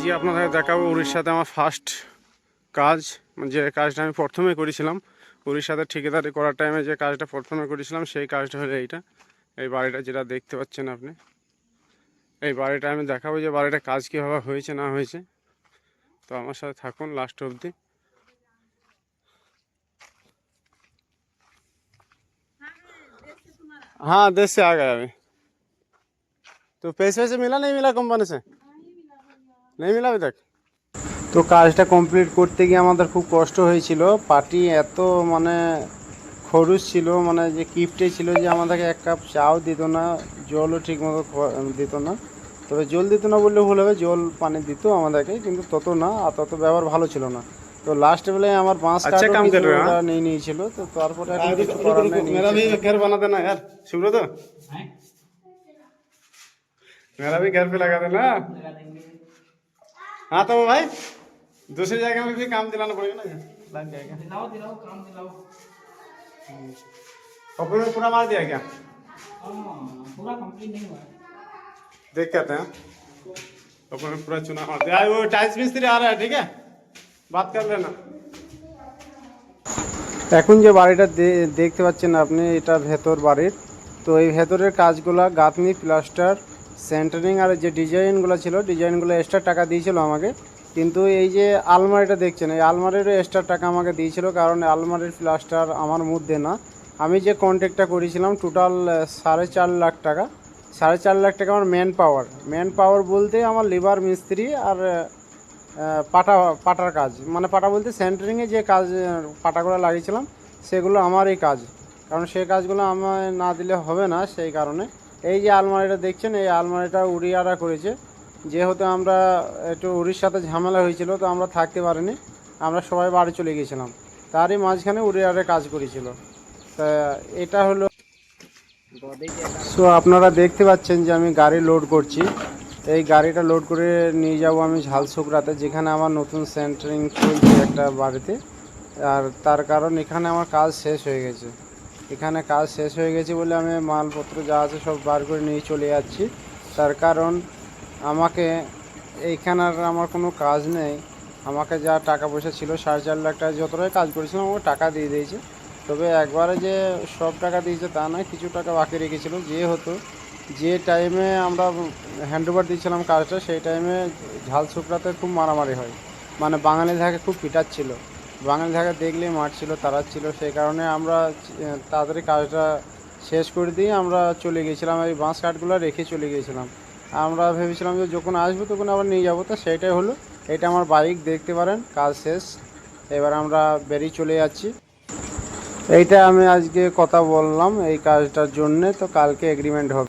আজকে আপনাদের দেখাবো উড়িষ্যাতে আমার ফার্স্ট কাজ, যে কাজটা আমি প্রথমে করেছিলাম উড়িষ্যাতে ঠিকাদারি করার টাইমে, যে কাজটা প্রথমে করেছিলাম সেই কাজটা হলো এইটা। এই বাড়িটা যেটা দেখতে পাচ্ছেন আপনি, এই বাড়িটা আমি দেখাবো যে বাড়িটা কাজ কীভাবে হয়েছে না হয়েছে। তো আমার সাথে থাকুন লাস্ট অবধি। हाँ देश से आ गया अभी। तो पैसे वैसे मिला नहीं मिला कंपनी से? नहीं मिला अभी तक। তো কাজটা কমপ্লিট করতে গিয়ে আমাদের খুব কষ্ট হয়েছিল। পার্টি এত মানে খরচ ছিল, মানে যে কিপটে ছিল যে আমাদেরকে এক কাপ চাও দিত না, জলও ঠিকমতো দিত না। তবে জল দিত না বললে ভুল হবে, জল পানি দিত আমাদেরকে, কিন্তু তত না, আর তত ব্যবহার ভালো ছিল না। তো লাস্ট বেলায় আমার বাঁশ কাটা নিয়ে নিয়েছিল। তো তারপরে मेरा भी घर बना देना यार सुब्रत, मेरा भी घर पे लगा देना। हाँ तो भाई दूसरी जगह में भी काम दिलाना पड़ेगा ना, लग जाएगा। दिलाओ दिलाओ काम दिलाओ। कपड़े में पूरा मार दिया क्या? पूरा कंप्लीट नहीं हुआ है, देख के आते हैं। कपड़े में पूरा चुना मार दिया। वो टाइल्स मिस्त्री आ रहा है, ठीक है, बात कर लेना। এখন যে বাড়িটা দেখতে পাচ্ছেন আপনি, এটা ভেতর বাড়ির। তো এই ভেতরের কাজগুলো গাঁথনি, প্লাস্টার, সেন্টারিং আর যে ডিজাইনগুলো ছিল, ডিজাইনগুলো এক্সট্রা টাকা দিয়েছিল আমাকে। কিন্তু এই যে আলমারিটা দেখছেন, এই আলমারিরও এক্সট্রা টাকা আমাকে দিয়েছিল, কারণ আলমারির প্লাস্টার আমার মধ্যে না। আমি যে কন্ট্রাক্টটা করেছিলাম টোটাল 4.5 লাখ টাকা। 4.5 লাখ টাকা আমার ম্যান পাওয়ার বলতে আমার লেবার, মিস্ত্রি আর পাটার কাজ, মানে পাটা বলতে সেন্টারিংয়ে যে কাজ পাটাগুলো লাগিয়েছিলাম সেগুলো আমারই কাজ, কারণ সেই কাজগুলো আমায় না দিলে হবে না। সেই কারণে এই যে আলমারিটা দেখছেন, এই আলমারিটা উড়িয়ারা করেছে। যেহেতু আমরা একটু উড়িষ্যাতে ঝামেলা হয়েছিল, তো আমরা থাকতে পারিনি, আমরা সবাই বাড়ি চলে গিয়েছিলাম। তারই মাঝখানে উড়িয়ারে কাজ করেছিল। তা এটা হলো। সো আপনারা দেখতে পাচ্ছেন যে আমি গাড়ি লোড করছি। এই গাড়িটা লোড করে নিয়ে যাব আমি ঝালসুগড়াতে, যেখানে আমার নতুন সেন্টারিং চলছে একটা বাড়িতে। আর তার কারণ এখানে আমার কাজ শেষ হয়ে গেছে। এখানে কাজ শেষ হয়ে গেছে বলে আমি মালপত্র যা আছে সব বার করে নিয়ে চলে যাচ্ছি। তার কারণ আমাকে এইখানে আর আমার কোনো কাজ নেই। আমাকে যা টাকা পয়সা ছিল 4.5 লাখ টাকা যতটাই কাজ করেছিলাম আমাকে টাকা দিয়ে দিয়েছে। তবে একবারে যে সব টাকা দিয়েছে তা নয়, কিছু টাকা বাকি রেখেছিল। যে টাইমে আমরা হ্যান্ডওভার দিয়েছিলাম কাজটা, সেই টাইমে ঝালসুগড়াতে খুব মারামারি হয়, মানে বাঙালি ধাকে খুব পিটাচ্ছিল, বাঙালি ধাকে দেখলেই মারছিল, তাড়াচ্ছিল। সেই কারণে আমরা তাড়াতাড়ি কাজটা শেষ করে দিয়ে আমরা চলে গিয়েছিলাম। এই বাঁশ কাঠগুলো রেখে চলে গিয়েছিলাম। আমরা ভেবেছিলাম যে যখন আসবো তখন আবার নিয়ে যাবো। তো সেইটাই হলো। এটা আমার বাইক, দেখতে পারেন কাজ শেষ। এবার আমরা বেরিয়ে চলে যাচ্ছি। এইটা আমি আজকে কথা বললাম এই কাজটার জন্যে, তো কালকে এগ্রিমেন্ট হবে।